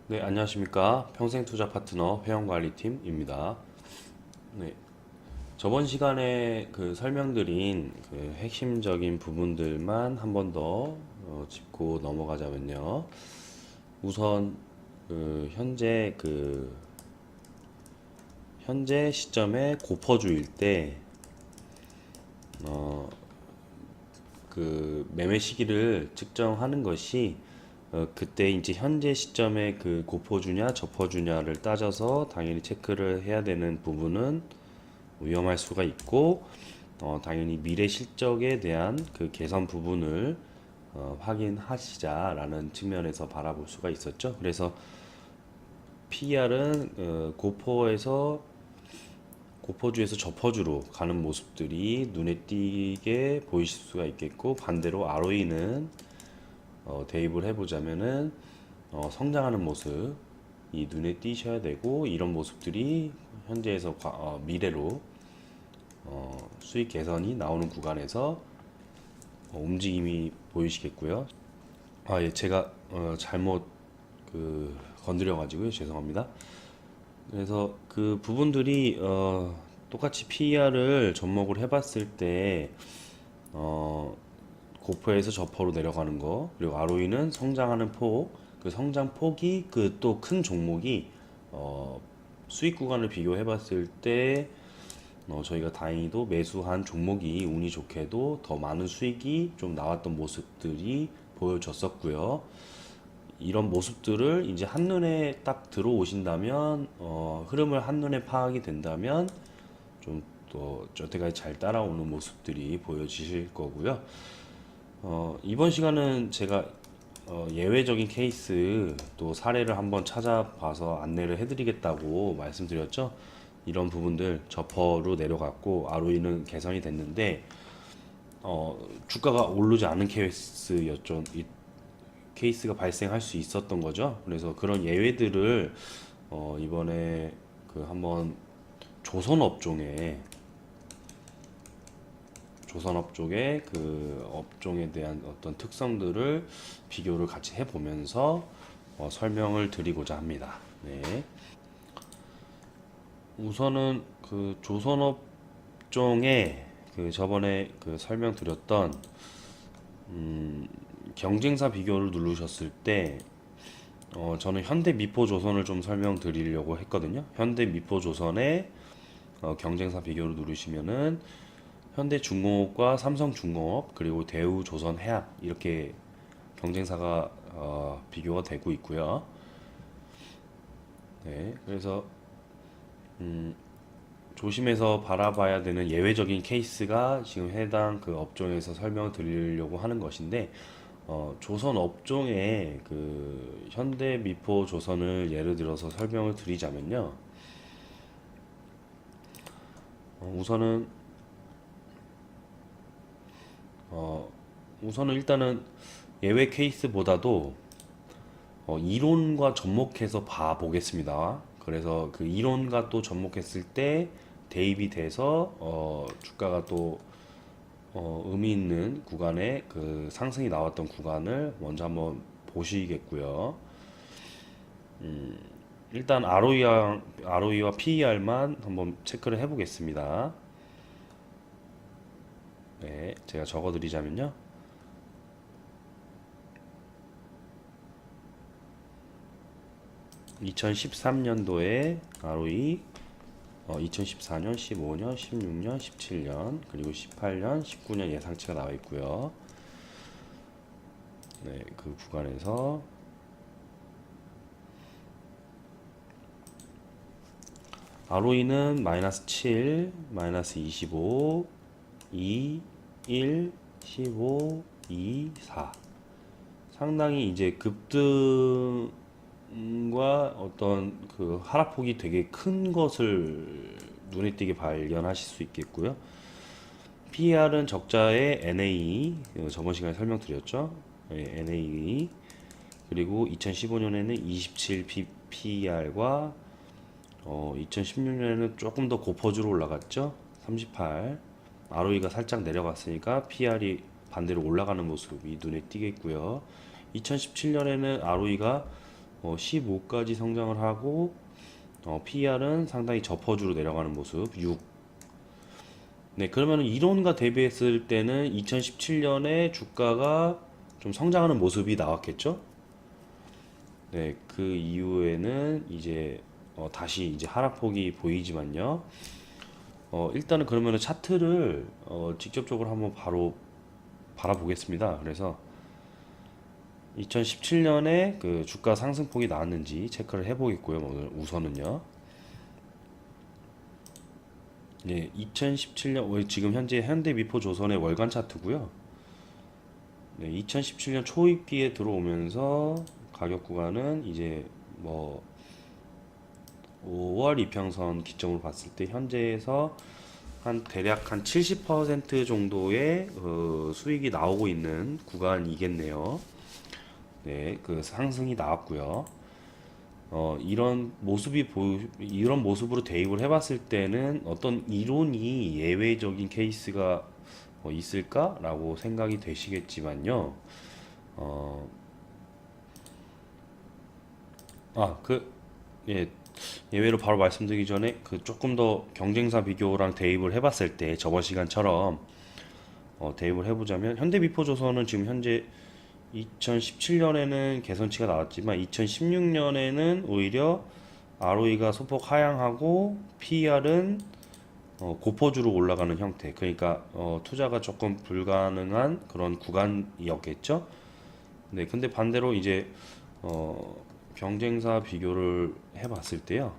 네, 안녕하십니까. 평생투자 파트너 회원관리팀입니다. 네, 저번 시간에 설명드린 핵심적인 부분들만 한 번 더 짚고 넘어가자면요. 우선 현재 시점에 고퍼주일 때 매매 시기를 측정하는 것이 그때 이제 현재 시점에 고퍼주냐 저퍼주냐를 따져서 당연히 체크를 해야 되는 부분은 위험할 수가 있고, 당연히 미래 실적에 대한 개선 부분을 확인하시자라는 측면에서 바라볼 수가 있었죠. 그래서 PER은 고퍼주에서 저퍼주로 가는 모습들이 눈에 띄게 보이실 수가 있겠고, 반대로 ROE는 대입을 해보자면은 성장하는 모습이 눈에 띄셔야 되고, 이런 모습들이 현재에서 미래로 수익 개선이 나오는 구간에서 움직임이 보이시겠고요. 예, 제가 잘못 건드려 가지고요, 죄송합니다. 그래서 그 부분들이 똑같이 PER을 접목을 해봤을 때 고퍼에서 저퍼로 내려가는 거, 그리고 ROE는 성장하는 폭, 그 성장 폭이 또 큰 종목이 수익 구간을 비교해봤을 때 저희가 다행히도 매수한 종목이 운이 좋게도 더 많은 수익이 좀 나왔던 모습들이 보여졌었고요. 이런 모습들을 이제 한눈에 딱 들어오신다면, 흐름을 한눈에 파악이 된다면 좀 또 여태까지 잘 따라오는 모습들이 보여지실 거고요. 이번 시간은 제가 예외적인 케이스 또 사례를 한번 찾아봐서 안내를 해드리겠다고 말씀드렸죠. 이런 부분들 저퍼로 내려갔고 ROE는 개선이 됐는데 주가가 오르지 않은 케이스였죠. 이 케이스가 발생할 수 있었던 거죠. 그래서 그런 예외들을 이번에 한번 조선업종의 업종에 대한 어떤 특성들을 비교를 같이 해보면서 설명을 드리고자 합니다. 네. 우선은 조선업종에 저번에 설명드렸던 경쟁사 비교를 누르셨을 때 저는 현대미포조선을 좀 설명드리려고 했거든요. 현대미포조선의 경쟁사 비교를 누르시면은 현대중공업과 삼성중공업, 그리고 대우조선해양, 이렇게 경쟁사가 비교가 되고 있고요. 네, 그래서 조심해서 바라봐야 되는 예외적인 케이스가 지금 해당 업종에서 설명을 드리려고 하는 것인데, 조선 업종의 현대미포조선을 예를 들어서 설명을 드리자면요. 우선은 일단은 예외 케이스보다도 이론과 접목해서 봐보겠습니다. 그래서 이론과 또 접목했을 때 대입이 돼서 주가가 또 의미 있는 구간에 상승이 나왔던 구간을 먼저 한번 보시겠고요. 일단 ROE와 PER만 한번 체크를 해보겠습니다. 네, 제가 적어드리자면요. 2013년도에 ROE, 2014년, 15년, 16년, 17년, 그리고 18년, 19년 예상치가 나와 있고요. 네, 그 구간에서 ROE는 마이너스 7, 마이너스 25, 2, 1, 15, 2, 4. 상당히 이제 급등과 어떤 하락폭이 되게 큰 것을 눈에 띄게 발견하실 수 있겠고요. PER은 적자의 NA, 저번 시간에 설명드렸죠. NA, 그리고 2015년에는 27 PER과 2016년에는 조금 더 고퍼주로 올라갔죠. 38. ROE가 살짝 내려갔으니까 PR이 반대로 올라가는 모습이 눈에 띄겠고요. 2017년에는 ROE가 15까지 성장을 하고 PER은 상당히 저퍼주로 내려가는 모습 6. 네, 그러면 이론과 대비했을 때는 2017년에 주가가 좀 성장하는 모습이 나왔겠죠? 네, 그 이후에는 이제 다시 이제 하락폭이 보이지만요. 일단은 그러면은 차트를 직접적으로 한번 바로 바라보겠습니다. 그래서 2017년에 그 주가 상승폭이 나왔는지 체크를 해보겠고요. 오늘 우선은요. 네, 2017년 지금 현재 현대미포조선의 월간 차트고요. 네, 2017년 초입기에 들어오면서 가격 구간은 이제 뭐 5월 이평선 기점으로 봤을 때 현재에서 한 대략 한 70% 정도의 수익이 나오고 있는 구간이겠네요. 네, 그 상승이 나왔고요. 이런 모습으로 대입을 해봤을 때는 어떤 이론이 예외적인 케이스가 있을까라고 생각이 되시겠지만요. 어, 그, 예, 예외로 바로 말씀드리기 전에 그 조금 더 경쟁사 비교랑 대입을 해봤을 때 저번 시간처럼 대입을 해보자면 현대미포조선은 지금 현재 2017년에는 개선치가 나왔지만 2016년에는 오히려 ROE가 소폭 하향하고 PER은 고퍼주로 올라가는 형태. 그러니까 투자가 조금 불가능한 그런 구간이었겠죠. 네, 근데 반대로 이제 경쟁사 비교를 해봤을 때요.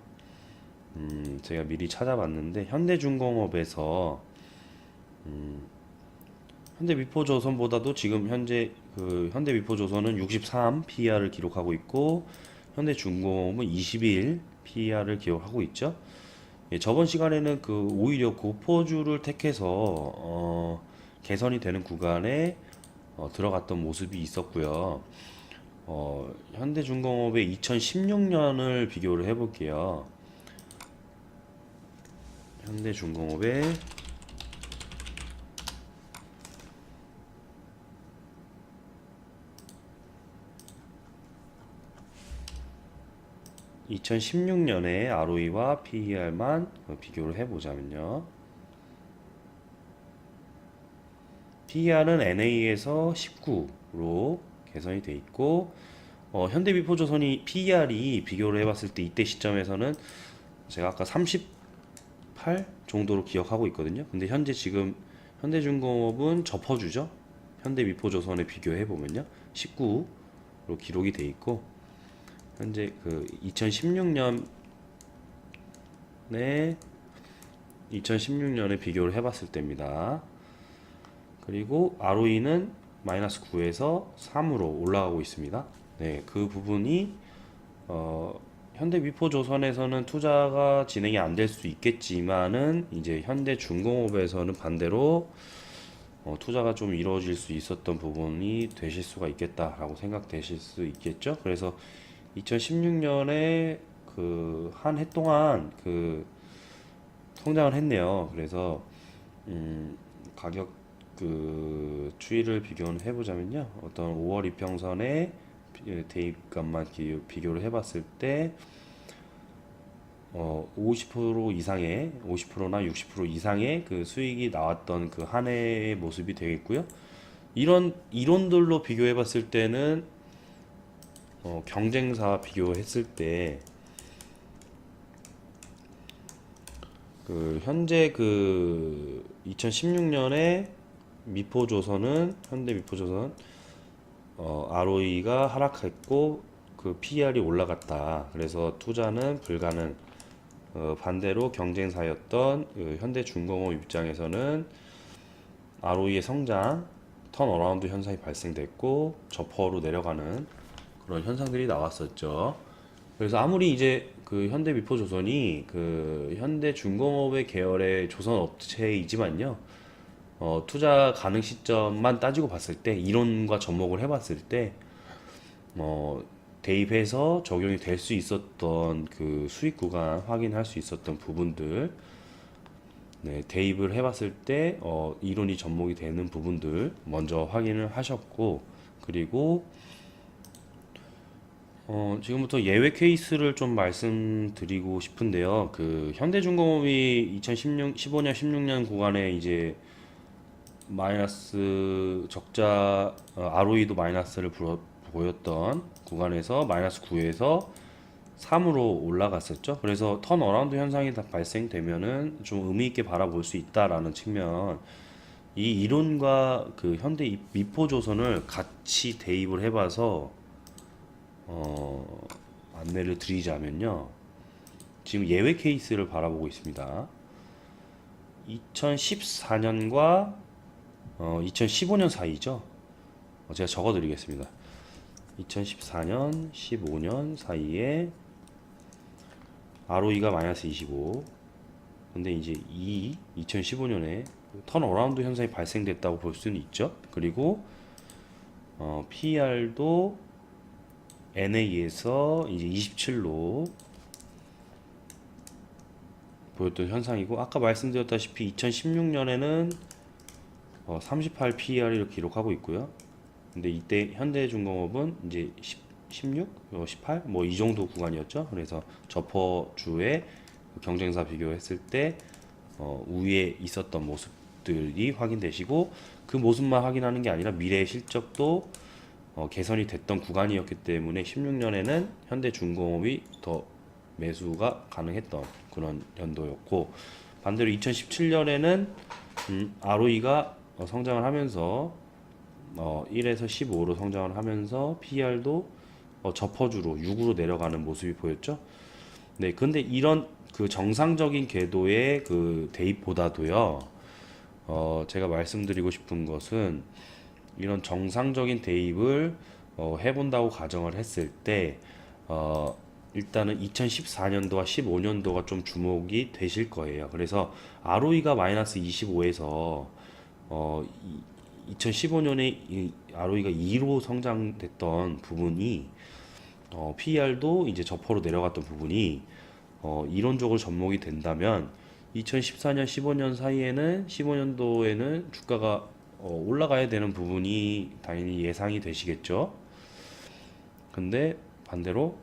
제가 미리 찾아봤는데 현대중공업에서 현대미포조선보다도 지금 현재 그 현대미포조선은 63 PER을 기록하고 있고 현대중공업은 21 PER을 기록하고 있죠. 예, 저번 시간에는 그 오히려 고포주를 택해서 개선이 되는 구간에 들어갔던 모습이 있었고요. 현대중공업의 2016년을 비교를 해볼게요. 현대중공업의 2016년에 ROE와 PER만 비교를 해보자면요. PER은 NA에서 19로 개선이 돼 있고 현대미포조선이 PER이 비교를 해봤을 때 이때 시점에서는 제가 아까 38 정도로 기억하고 있거든요. 근데 현재 지금 현대중공업은 접어주죠. 현대미포조선에 비교해 보면요, 19로 기록이 돼 있고 현재 그 2016년에 비교를 해봤을 때입니다. 그리고 ROE는 마이너스 9에서 3으로 올라가고 있습니다. 네, 그 부분이 현대미포조선에서는 투자가 진행이 안 될 수 있겠지만은 이제 현대중공업에서는 반대로 투자가 좀 이루어질 수 있었던 부분이 되실 수가 있겠다라고 생각되실 수 있겠죠. 그래서 2016년에 그 한 해 동안 그 성장을 했네요. 그래서 가격 그 추이를 비교를 해보자면요, 어떤 5월 이평선의 대입값만 비교를 해봤을 때 50% 이상의 50%나 60% 이상의 그 수익이 나왔던 그 한 해의 모습이 되겠고요. 이런 이론들로 비교해봤을 때는 경쟁사 비교했을 때 그 현재 그 2016년에 현대미포조선 ROE가 하락했고 그 PER이 올라갔다. 그래서 투자는 불가능. 반대로 경쟁사였던 그 현대중공업 입장에서는 ROE의 성장, 턴어라운드 현상이 발생됐고 저퍼로 내려가는 그런 현상들이 나왔었죠. 그래서 아무리 이제 그 현대미포조선이 그 현대중공업의 계열의 조선 업체이지만요, 투자 가능 시점만 따지고 봤을 때 이론과 접목을 해봤을 때 대입해서 적용이 될 수 있었던 그 수익 구간 확인할 수 있었던 부분들, 네, 대입을 해봤을 때 이론이 접목이 되는 부분들 먼저 확인을 하셨고, 그리고 지금부터 예외 케이스를 좀 말씀드리고 싶은데요. 그 현대중공업이 2016, 15년, 16년 구간에 이제 마이너스 적자, ROE도 마이너스를 보였던 구간에서 마이너스 9에서 3으로 올라갔었죠. 그래서 턴어라운드 현상이 다 발생되면은 좀 의미 있게 바라볼 수 있다라는 측면, 이 이론과 그 현대 미포조선을 같이 대입을 해봐서 안내를 드리자면요. 지금 예외 케이스를 바라보고 있습니다. 2014년과 2015년 사이죠. 제가 적어드리겠습니다. 2014년, 15년 사이에 ROE가 마이너스 25. 근데 이제 2015년에 턴어라운드 현상이 발생됐다고 볼 수는 있죠. 그리고 PER도 NA에서 이제 27로 보였던 현상이고, 아까 말씀드렸다시피 2016년에는 38 PER을 기록하고 있고요. 근데 이때 현대중공업은 이제 16, 18, 뭐 이 정도 구간이었죠. 그래서 저퍼주의 경쟁사 비교했을 때 우위에 있었던 모습들이 확인되시고, 그 모습만 확인하는 게 아니라 미래의 실적도 개선이 됐던 구간이었기 때문에 16년에는 현대중공업이 더 매수가 가능했던 그런 연도였고, 반대로 2017년에는 ROE가 성장을 하면서 1에서 15로 성장을 하면서 PER도 저퍼주로 6으로 내려가는 모습이 보였죠. 네, 근데 이런 그 정상적인 궤도의 그 대입보다도요, 제가 말씀드리고 싶은 것은, 이런 정상적인 대입을 해본다고 가정을 했을 때 일단은 2014년도와 15년도가 좀 주목이 되실 거예요. 그래서 ROE가 마이너스 25에서 2015년에 이 ROE가 2로 성장됐던 부분이 PER도 이제 저퍼로 내려갔던 부분이 이론적으로 접목이 된다면 2014년, 15년 사이에는 15년도에는 주가가 올라가야 되는 부분이 당연히 예상이 되시겠죠. 근데 반대로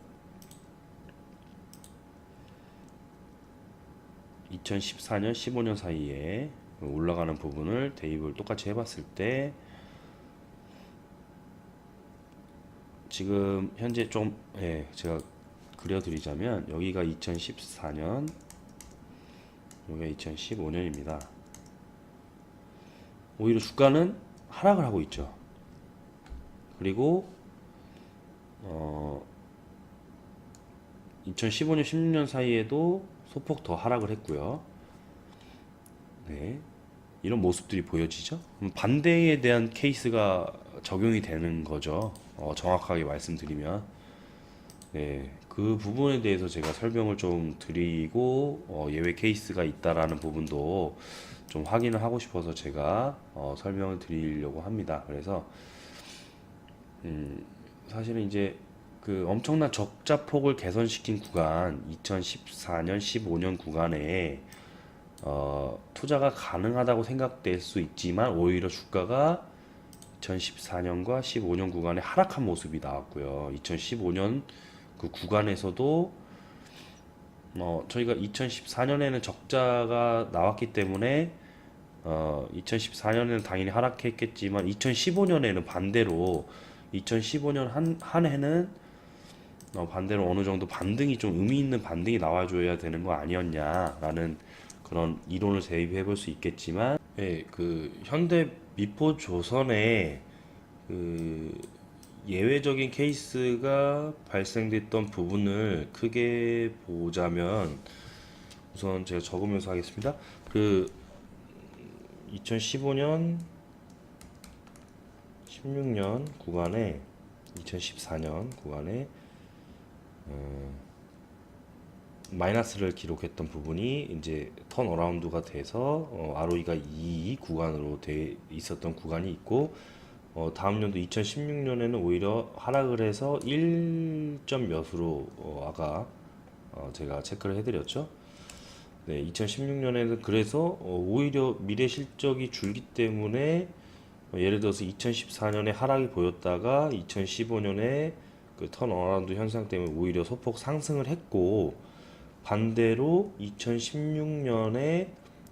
2014년, 15년 사이에 올라가는 부분을 대입을 똑같이 해봤을 때, 지금 현재 좀 제가 그려드리자면 여기가 2014년, 여기가 2015년입니다. 오히려 주가는 하락을 하고 있죠. 그리고 2015년, 16년 사이에도 소폭 더 하락을 했고요. 네, 이런 모습들이 보여지죠. 반대에 대한 케이스가 적용이 되는 거죠. 정확하게 말씀드리면, 네, 그 부분에 대해서 제가 설명을 좀 드리고 예외 케이스가 있다라는 부분도 좀 확인을 하고 싶어서 제가 설명을 드리려고 합니다. 그래서 사실은 이제 그 엄청난 적자 폭을 개선시킨 구간, 2014년, 15년 구간에 투자가 가능하다고 생각될 수 있지만 오히려 주가가 2014년과 15년 구간에 하락한 모습이 나왔고요. 2015년 그 구간에서도 저희가 2014년에는 적자가 나왔기 때문에 2014년에는 당연히 하락했겠지만 2015년에는 반대로 2015년 한 해는 반대로 어느 정도 반등이 좀 의미 있는 반등이 나와줘야 되는 거 아니었냐라는 그런 이론을 대입해 볼 수 있겠지만, 예, 그 현대 미포조선의 그 예외적인 케이스가 발생됐던 부분을 크게 보자면, 우선 제가 적으면서 하겠습니다. 그 2015년, 16년 구간에, 2014년 구간에 마이너스를 기록했던 부분이 이제 턴어라운드가 돼서 ROE가 2 구간으로 돼 있었던 구간이 있고, 다음 연도 2016년에는 오히려 하락을 해서 1점 몇으로 아까 제가 체크를 해드렸죠. 네, 2016년에는 그래서 오히려 미래 실적이 줄기 때문에 예를 들어서 2014년에 하락이 보였다가 2015년에 그 턴어라운드 현상 때문에 오히려 소폭 상승을 했고, 반대로 2016년에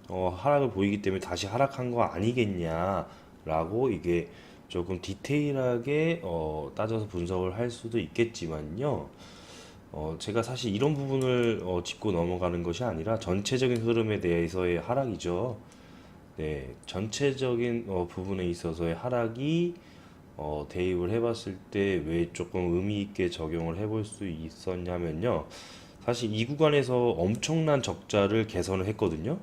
하락을 보이기 때문에 다시 하락한 거 아니겠냐라고 이게 조금 디테일하게 따져서 분석을 할 수도 있겠지만요. 제가 사실 이런 부분을 짚고 넘어가는 것이 아니라 전체적인 흐름에 대해서의 하락이죠. 네, 전체적인 부분에 있어서의 하락이 대입을 해봤을 때 왜 조금 의미 있게 적용을 해볼 수 있었냐면요. 사실 이 구간에서 엄청난 적자를 개선을 했거든요.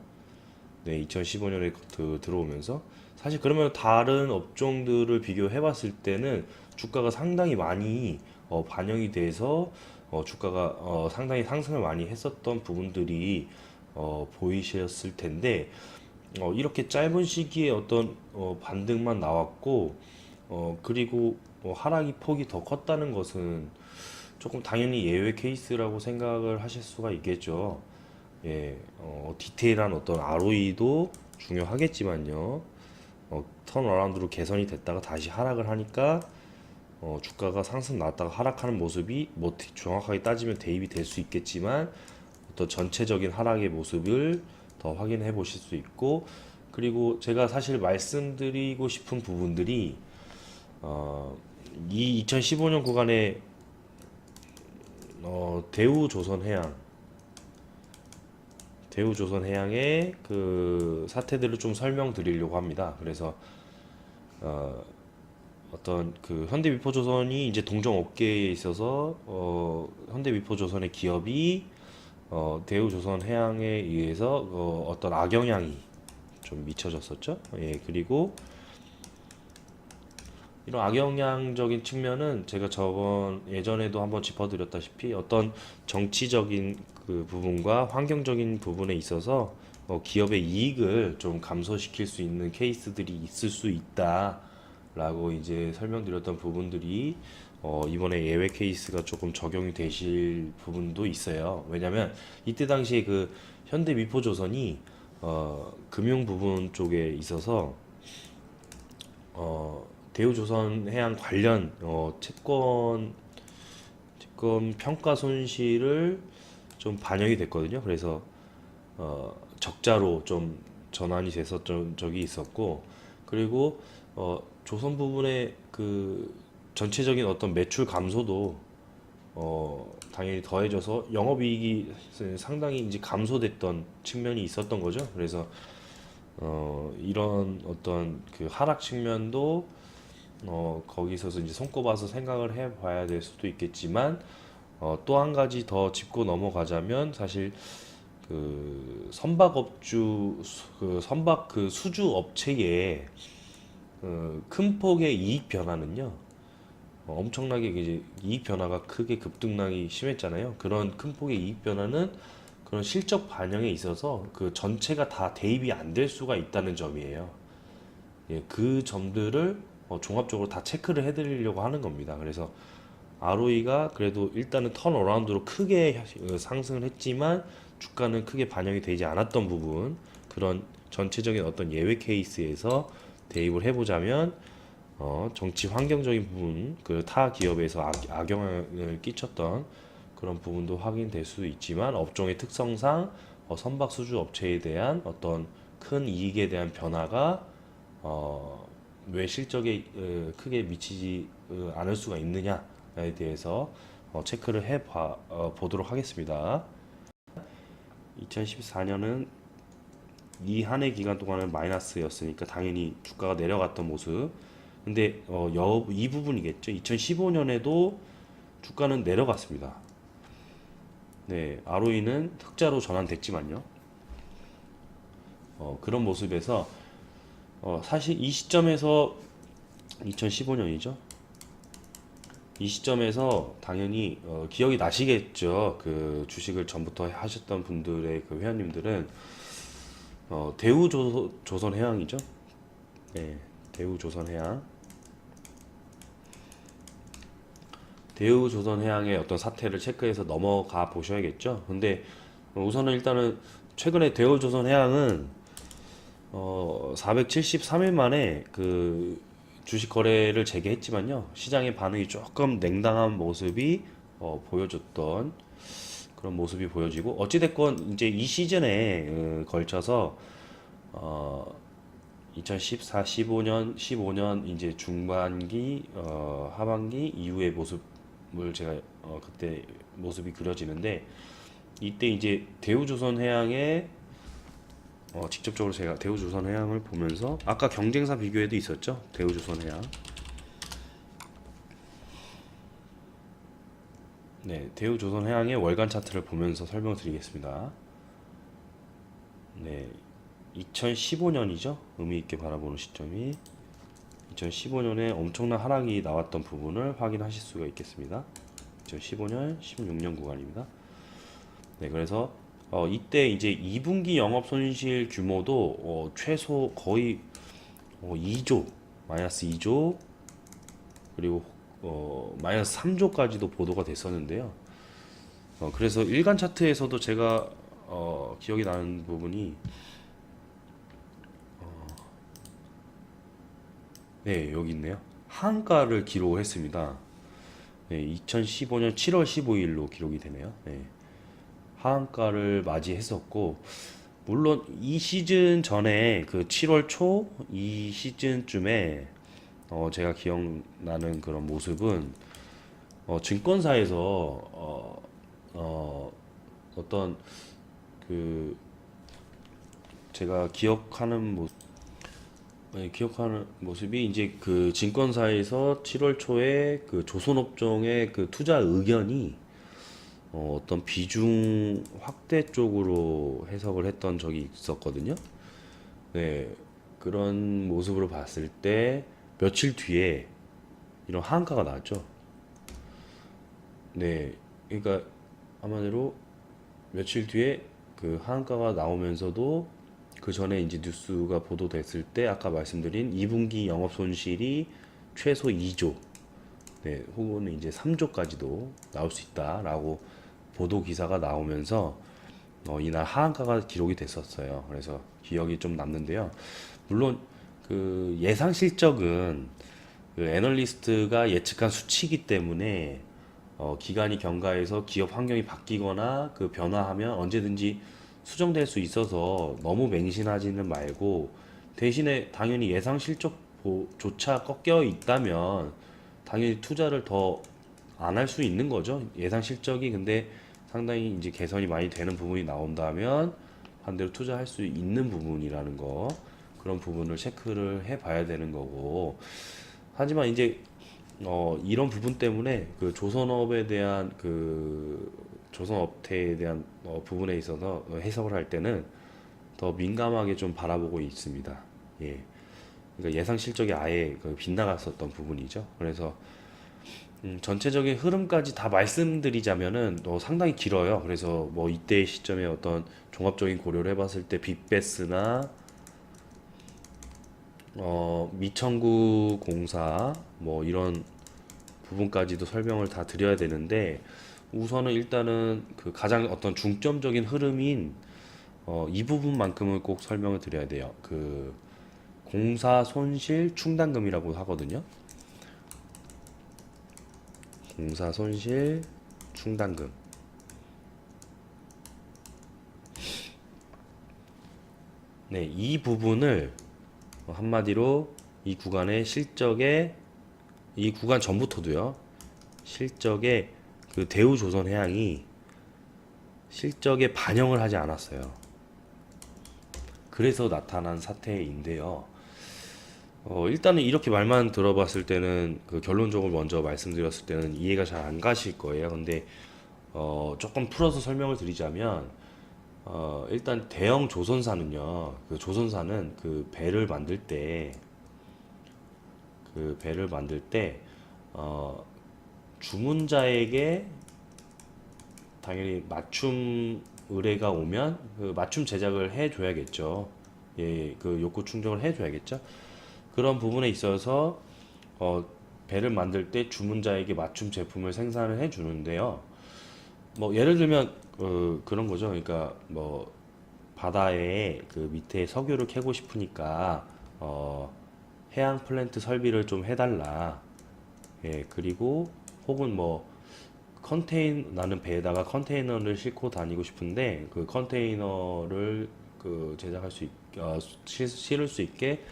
네, 2015년에 들어오면서 사실 그러면 다른 업종들을 비교해 봤을 때는 주가가 상당히 많이 반영이 돼서 주가가 상당히 상승을 많이 했었던 부분들이 보이셨을 텐데 이렇게 짧은 시기에 어떤 반등만 나왔고 그리고 하락이 폭이 더 컸다는 것은 조금 당연히 예외 케이스라고 생각을 하실 수가 있겠죠. 예, 디테일한 어떤 ROE도 중요하겠지만요. 턴어라운드로 개선이 됐다가 다시 하락을 하니까 주가가 상승 나왔다가 하락하는 모습이 뭐 정확하게 따지면 대입이 될 수 있겠지만 어떤 전체적인 하락의 모습을 더 확인해 보실 수 있고, 그리고 제가 사실 말씀드리고 싶은 부분들이 이 2015년 구간에 대우조선해양의 그 사태들을 좀 설명드리려고 합니다. 그래서 어, 어떤 그 현대미포조선이 이제 동종업계에 있어서 현대미포조선의 기업이 대우조선해양에 의해서 어떤 악영향이 좀 미쳐졌었죠. 예, 그리고 이런 악영향적인 측면은 제가 저번 예전에도 한번 짚어드렸다시피 어떤 정치적인 그 부분과 환경적인 부분에 있어서 기업의 이익을 좀 감소시킬 수 있는 케이스들이 있을 수 있다라고 이제 설명드렸던 부분들이 이번에 예외 케이스가 조금 적용이 되실 부분도 있어요. 왜냐면 이때 당시에 그 현대미포조선이 금융 부분 쪽에 있어서 대우조선해양 관련 채권 평가 손실을 좀 반영이 됐거든요. 그래서 적자로 좀 전환이 됐었던 적이 있었고, 그리고 조선 부분의 그 전체적인 어떤 매출 감소도 당연히 더해져서 영업이익이 상당히 이제 감소됐던 측면이 있었던 거죠. 그래서 이런 어떤 그 하락 측면도 거기서 이제 손꼽아서 생각을 해봐야 될 수도 있겠지만 또 한 가지 더 짚고 넘어가자면 사실 그 선박 그 수주 업체의 큰 폭의 이익 변화는요. 엄청나게 이제 이익 변화가 크게 급등락이 심했잖아요. 그런 큰 폭의 이익 변화는 그런 실적 반영에 있어서 그 전체가 다 대입이 안 될 수가 있다는 점이에요. 예, 그 점들을 종합적으로 다 체크를 해드리려고 하는 겁니다. 그래서 ROE가 그래도 일단은 턴어라운드로 크게 상승을 했지만 주가는 크게 반영이 되지 않았던 부분, 그런 전체적인 어떤 예외 케이스에서 대입을 해보자면 정치 환경적인 부분, 그 타 기업에서 악영향을 끼쳤던 그런 부분도 확인될 수 있지만 업종의 특성상 선박 수주 업체에 대한 어떤 큰 이익에 대한 변화가 왜 실적에 크게 미치지 않을 수가 있느냐에 대해서 체크를 보도록 하겠습니다. 2014년은 이 한 해 기간 동안은 마이너스였으니까 당연히 주가가 내려갔던 모습. 근데 이 부분이겠죠. 2015년에도 주가는 내려갔습니다. 네, ROE는 흑자로 전환됐지만요. 그런 모습에서 사실 이 시점에서 2015년이죠. 이 시점에서 당연히 기억이 나시겠죠. 그 주식을 전부터 하셨던 분들의 그 회원님들은 대우조선해양이죠. 네, 대우조선해양. 대우조선해양의 어떤 사태를 체크해서 넘어가 보셔야겠죠. 근데 우선은 일단은 최근에 대우조선해양은 473일 만에 그 주식 거래를 재개했지만요. 시장의 반응이 조금 냉담한 모습이 보여줬던 그런 모습이 보여지고 어찌됐건 이제 이 시즌에 걸쳐서 어, 2014, 15년 이제 중반기, 하반기 이후의 모습을 제가 그때 모습이 그려지는데 이때 이제 대우조선해양의 직접적으로 제가 대우조선해양을 보면서 아까 경쟁사 비교에도 있었죠. 대우조선해양. 네, 대우조선해양의 월간 차트를 보면서 설명을 드리겠습니다. 네, 2015년이죠. 의미 있게 바라보는 시점이 2015년에 엄청난 하락이 나왔던 부분을 확인하실 수가 있겠습니다. 2015년, 16년 구간입니다. 네, 그래서 이때 이제 2분기 영업 손실 규모도 최소 거의 2조, 마이너스 2조, 그리고 마이너스 3조까지도 보도가 됐었는데요. 그래서 일간 차트에서도 제가 기억이 나는 부분이 네, 여기 있네요. 하한가를 기록을 했습니다. 네, 2015년 7월 15일로 기록이 되네요. 네, 하한가를 맞이했었고, 물론 이 시즌 전에 그 7월 초 이 시즌쯤에 제가 기억나는 그런 모습은 증권사에서 어떤 그 제가 기억하는 모습이 이제 그 증권사에서 7월 초에 그 조선업종의 그 투자 의견이 어떤 비중 확대 쪽으로 해석을 했던 적이 있었거든요. 네, 그런 모습으로 봤을 때 며칠 뒤에 이런 하한가가 나왔죠. 네, 그러니까 한마디로 며칠 뒤에 그 하한가가 나오면서도 그 전에 이제 뉴스가 보도됐을 때 아까 말씀드린 2분기 영업 손실이 최소 2조, 네, 혹은 이제 3조까지도 나올 수 있다라고 보도 기사가 나오면서 이날 하한가가 기록이 됐었어요. 그래서 기억이 좀 남는데요. 물론 그 예상 실적은 그 애널리스트가 예측한 수치이기 때문에 기간이 경과해서 기업 환경이 바뀌거나 그 변화하면 언제든지 수정될 수 있어서 너무 맹신하지는 말고 대신에 당연히 예상 실적조차 꺾여 있다면 당연히 투자를 더 안 할 수 있는 거죠. 예상 실적이 근데 상당히 이제 개선이 많이 되는 부분이 나온다면 반대로 투자할 수 있는 부분이라는 거 그런 부분을 체크를 해 봐야 되는 거고 하지만 이제 이런 부분 때문에 그 조선업에 대한 그 조선업태에 대한 부분에 있어서 해석을 할 때는 더 민감하게 좀 바라보고 있습니다. 예. 그러니까 예상 실적이 아예 그 빗나갔었던 부분이죠. 그래서 전체적인 흐름까지 다 말씀드리자면은 상당히 길어요. 그래서 뭐 이때 시점에 어떤 종합적인 고려를 해봤을 때 빅베스나 미청구 공사 뭐 이런 부분까지도 설명을 다 드려야 되는데 우선은 일단은 그 가장 어떤 중점적인 흐름인 이 부분만큼은 꼭 설명을 드려야 돼요. 그 공사 손실 충당금이라고 하거든요. 공사 손실 충당금. 네, 이 부분을 한마디로 이 구간의 실적에 이 구간 전부터도요. 실적에 그 대우조선해양이 실적에 반영을 하지 않았어요. 그래서 나타난 사태인데요. 일단은 이렇게 말만 들어봤을 때는 그 결론적으로 먼저 말씀드렸을 때는 이해가 잘 안 가실 거예요. 근데 조금 풀어서 설명을 드리자면 일단 대형 조선사는요. 그 조선사는 그 배를 만들 때 주문자에게 당연히 맞춤 의뢰가 오면 그 맞춤 제작을 해줘야겠죠. 예, 그 욕구 충족을 해줘야겠죠. 그런 부분에 있어서 어, 배를 만들 때 주문자에게 맞춤 제품을 생산을 해주는데요. 뭐 예를 들면 그런 거죠. 그러니까 뭐 바다에 그 밑에 석유를 캐고 싶으니까 해양 플랜트 설비를 좀 해달라. 예, 그리고 혹은 뭐 나는 배에다가 컨테이너를 싣고 다니고 싶은데 그 컨테이너를 그 제작할 수 실을 수 있게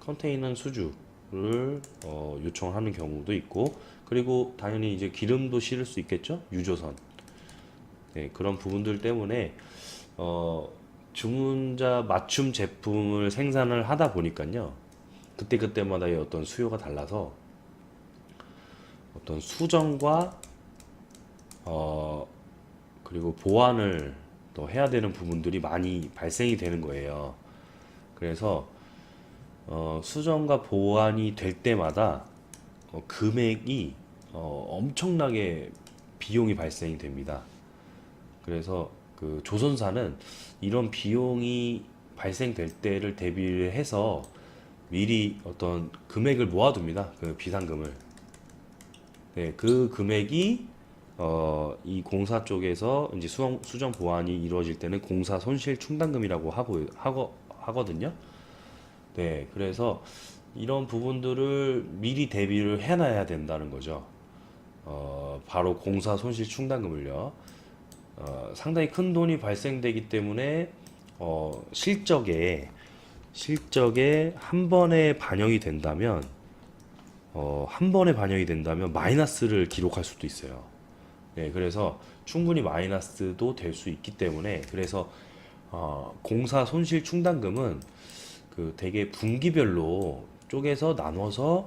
컨테이너 수주를 요청하는 경우도 있고, 그리고 당연히 이제 기름도 실을 수 있겠죠, 유조선. 네, 그런 부분들 때문에 주문자 맞춤 제품을 생산을 하다 보니까요, 그때그때마다의 어떤 수요가 달라서 어떤 수정과 어, 그리고 보완을 또 해야 되는 부분들이 많이 발생이 되는 거예요. 그래서 수정과 보완이 될 때마다 금액이 엄청나게 비용이 발생이 됩니다. 그래서 그 조선사는 이런 비용이 발생될 때를 대비를 해서 미리 어떤 금액을 모아둡니다. 그 비상금을. 네, 그 금액이 이 공사 쪽에서 이제 수정 보완이 이루어질 때는 공사 손실 충당금이라고 하거든요. 네, 그래서 이런 부분들을 미리 대비를 해놔야 된다는 거죠. 바로 공사 손실 충당금을요. 상당히 큰 돈이 발생되기 때문에 실적에 한 번에 반영이 된다면 마이너스를 기록할 수도 있어요. 네, 그래서 충분히 마이너스도 될 수 있기 때문에, 그래서 공사 손실 충당금은 그 되게 분기별로 쪼개서 나눠서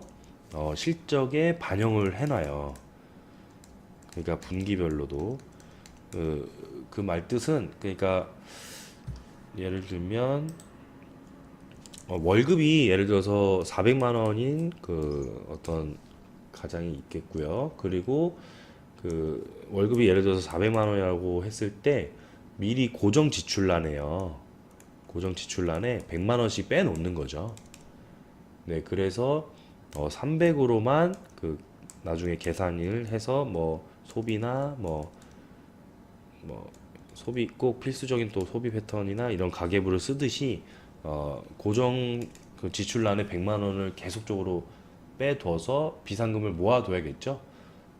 실적에 반영을 해놔요. 그러니까 분기별로도 그 말뜻은, 그러니까 예를 들면 월급이 예를 들어서 400만 원인 그 어떤 가장이 있겠고요. 그리고 그 월급이 예를 들어서 400만 원이라고 했을 때 미리 고정 지출란에요. 고정 지출란에 100만 원씩 빼놓는 거죠. 네, 그래서 300으로만 그 나중에 계산을 해서 뭐 소비나 뭐 소비 꼭 필수적인 또 소비 패턴이나 이런 가계부를 쓰듯이 고정 그 지출란에 100만 원을 계속적으로 빼둬서 비상금을 모아둬야겠죠.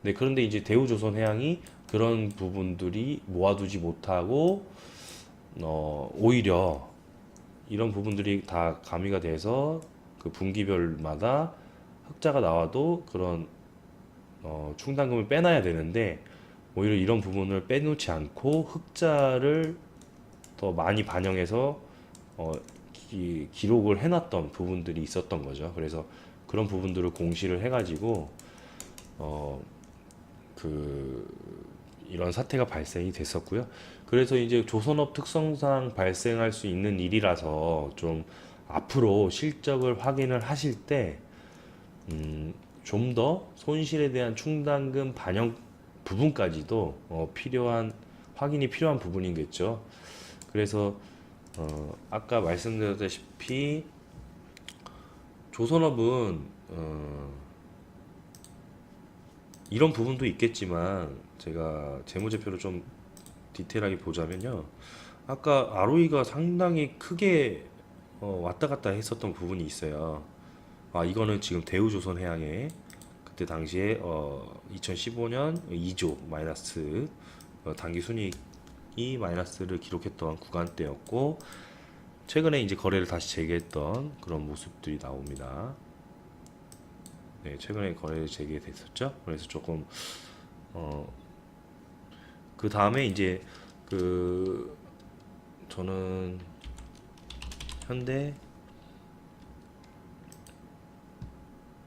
네, 그런데 이제 대우조선해양이 그런 부분들이 모아두지 못하고 오히려 이런 부분들이 다 가미가 돼서 그 분기별마다 흑자가 나와도 그런 충당금을 빼놔야 되는데, 오히려 이런 부분을 빼놓지 않고 흑자를 더 많이 반영해서 기록을 해놨던 부분들이 있었던 거죠. 그래서 그런 부분들을 공시를 해가지고 어, 그 이런 사태가 발생이 됐었고요. 그래서 이제 조선업 특성상 발생할 수 있는 일이라서 좀 앞으로 실적을 확인을 하실 때 좀 더 손실에 대한 충당금 반영 부분까지도 확인이 필요한 부분이겠죠. 그래서 아까 말씀드렸다시피 조선업은 이런 부분도 있겠지만, 제가 재무제표를 좀 디테일하게 보자면요, 아까 ROE가 상당히 크게 왔다 갔다 했었던 부분이 있어요. 이거는 지금 대우조선해양의 그때 당시에 2015년 2조 마이너스 당기순이익이 마이너스를 기록했던 구간대였고, 최근에 이제 거래를 다시 재개했던 그런 모습들이 나옵니다. 네, 최근에 거래를 재개됐었죠. 그래서 조금 그 다음에 이제 저는 현대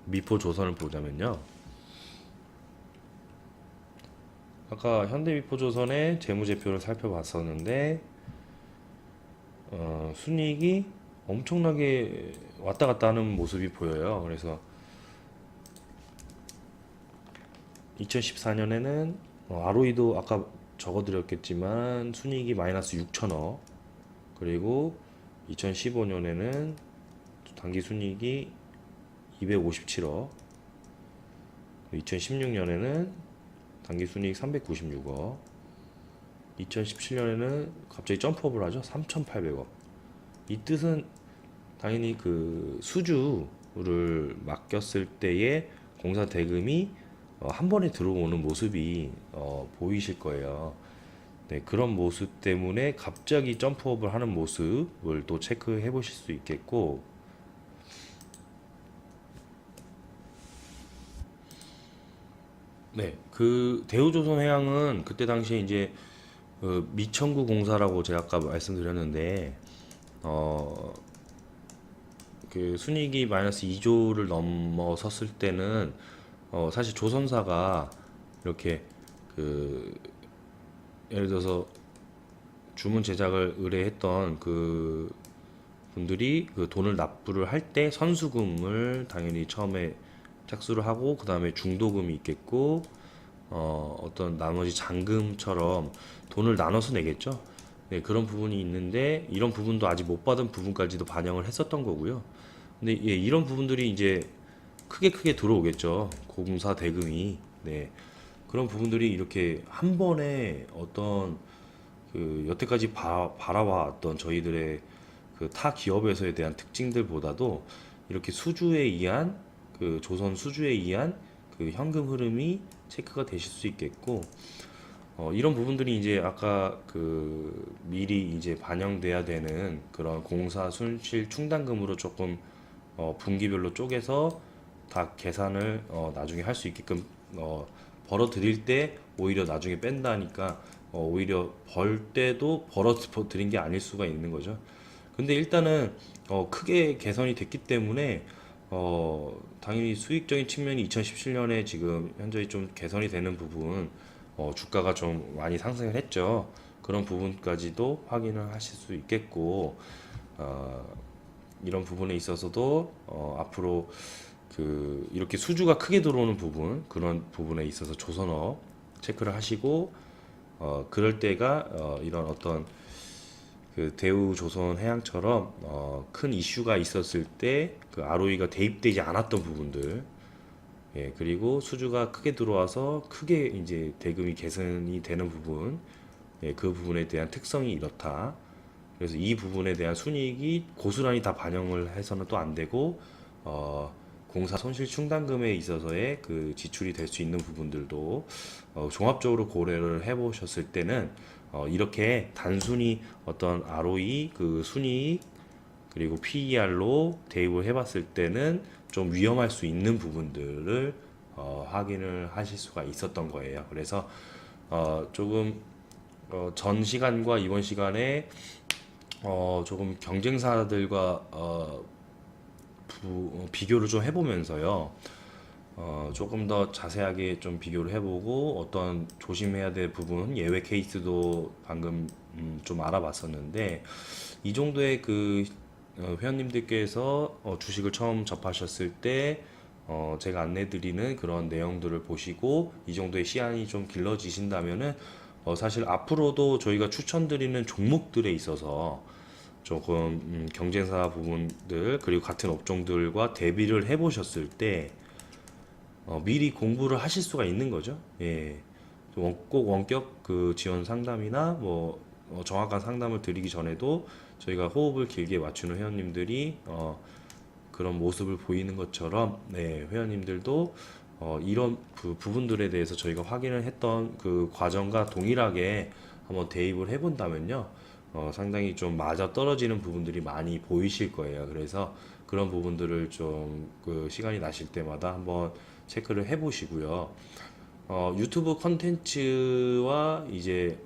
미포조선을 보자면요, 아까 현대미포조선의 재무제표를 살펴봤었는데 순이익이 엄청나게 왔다 갔다 하는 모습이 보여요. 그래서 2014년에는 ROE도 아까 적어드렸겠지만 순이익이 마이너스 6천억, 그리고 2015년에는 당기순이익이 257억, 2016년에는 당기순이익 396억, 2017년에는 갑자기 점프업을 하죠. 3,800억. 이 뜻은 당연히 그 수주를 맡겼을 때의 공사 대금이 한 번에 들어오는 모습이 보이실 거예요. 네, 그런 모습 때문에 갑자기 점프업을 하는 모습을 또 체크해 보실 수 있겠고, 네, 그 대우조선해양은 그때 당시에 이제 미천구 공사라고 제가 아까 말씀드렸는데, 어, 그 순이익이 마이너스 2조를 넘어섰을 때는 사실 조선사가 이렇게 그 예를 들어서 주문 제작을 의뢰했던 그 분들이 그 돈을 납부를 할 때 선수금을 당연히 처음에 짝수를 하고 그 다음에 중도금이 있겠고 어떤 나머지 잔금처럼 돈을 나눠서 내겠죠. 네, 그런 부분이 있는데 이런 부분도 아직 못 받은 부분까지도 반영을 했었던 거고요. 근데 예, 이런 부분들이 이제 크게 들어오겠죠. 공사 대금이. 네. 그런 부분들이 이렇게 한 번에 어떤 그 여태까지 바라왔던 저희들의 그 타 기업에서에 대한 특징들보다도 이렇게 수주에 의한 그 조선 수주에 의한 그 현금 흐름이 체크가 되실 수 있겠고 이런 부분들이 이제 아까 그 미리 이제 반영돼야 되는 그런 공사 손실 충당금으로 조금 분기별로 쪼개서 다 계산을 나중에 할 수 있게끔 벌어 드릴 때 오히려 나중에 뺀다니까 오히려 벌 때도 벌어 드린 게 아닐 수가 있는 거죠. 근데 일단은 크게 개선이 됐기 때문에 당연히 수익적인 측면이 2017년에 지금 현저히 좀 개선이 되는 부분 주가가 좀 많이 상승을 했죠. 그런 부분까지도 확인을 하실 수 있겠고 어, 이런 부분에 있어서도 앞으로 그 이렇게 수주가 크게 들어오는 부분 그런 부분에 있어서 조선업 체크를 하시고 그럴 때가 이런 어떤 그 대우조선해양처럼 큰 이슈가 있었을 때 그 ROE가 대입되지 않았던 부분들 예, 그리고 수주가 크게 들어와서 크게 이제 대금이 개선이 되는 부분 예, 그 부분에 대한 특성이 이렇다. 그래서 이 부분에 대한 순이익이 고스란히 다 반영을 해서는 또 안 되고 공사 손실 충당금에 있어서의 그 지출이 될 수 있는 부분들도 종합적으로 고려를 해보셨을 때는 이렇게 단순히 어떤 ROE 그 순이익 그리고 PER로 대입을 해봤을 때는 좀 위험할 수 있는 부분들을 확인을 하실 수가 있었던 거예요. 그래서 조금 전 시간과 이번 시간에 조금 경쟁사들과 비교를 좀 해보면서요. 조금 더 자세하게 좀 비교를 해보고 어떤 조심해야 될 부분, 예외 케이스도 방금 좀 알아봤었는데 이 정도의 그 회원님들께서 주식을 처음 접하셨을 때 제가 안내드리는 그런 내용들을 보시고 이 정도의 시간이 좀 길러지신다면은 사실 앞으로도 저희가 추천드리는 종목들에 있어서 조금 경쟁사 부분들 그리고 같은 업종들과 대비를 해보셨을 때 미리 공부를 하실 수가 있는 거죠. 예. 꼭 원격 그 지원 상담이나 뭐 정확한 상담을 드리기 전에도 저희가 호흡을 길게 맞추는 회원님들이 그런 모습을 보이는 것처럼 네, 회원님들도 이런 부분들에 대해서 저희가 확인을 했던 그 과정과 동일하게 한번 대입을 해본다면요. 상당히 좀 맞아 떨어지는 부분들이 많이 보이실 거예요. 그래서 그런 부분들을 좀 그 시간이 나실 때마다 한번 체크를 해보시고요. 유튜브 컨텐츠와 이제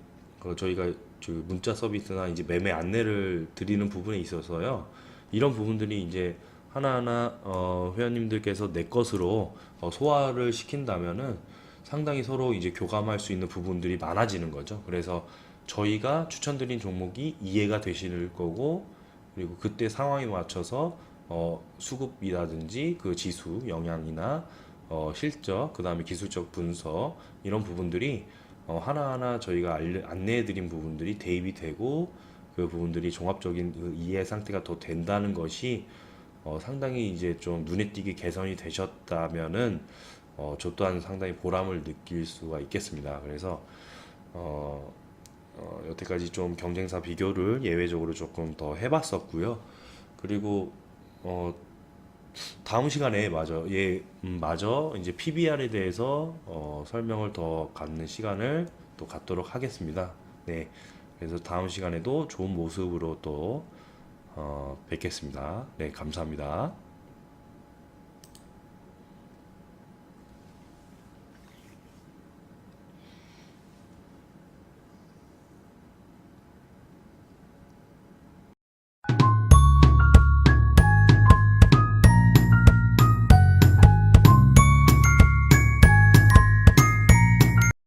저희가 그 문자 서비스나 이제 매매 안내를 드리는 부분에 있어서요. 이런 부분들이 이제 하나하나 회원님들께서 내 것으로 소화를 시킨다면은 상당히 서로 이제 교감할 수 있는 부분들이 많아지는 거죠. 그래서 저희가 추천드린 종목이 이해가 되실 거고 그리고 그때 상황에 맞춰서 수급이라든지 그 지수 영향이나 실적, 그 다음에 기술적 분석 이런 부분들이 하나하나 저희가 안내해드린 부분들이 대입이 되고 그 부분들이 종합적인 그 이해 상태가 더 된다는 것이 상당히 이제 좀 눈에 띄게 개선이 되셨다면은 저 또한 상당히 보람을 느낄 수가 있겠습니다. 그래서 어, 여태까지 좀 경쟁사 비교를 예외적으로 조금 더 해봤었고요. 그리고 어, 다음 시간에 맞아 이제 PBR에 대해서 설명을 더 갖는 시간을 또 갖도록 하겠습니다. 네, 그래서 다음 시간에도 좋은 모습으로 또 뵙겠습니다. 네, 감사합니다.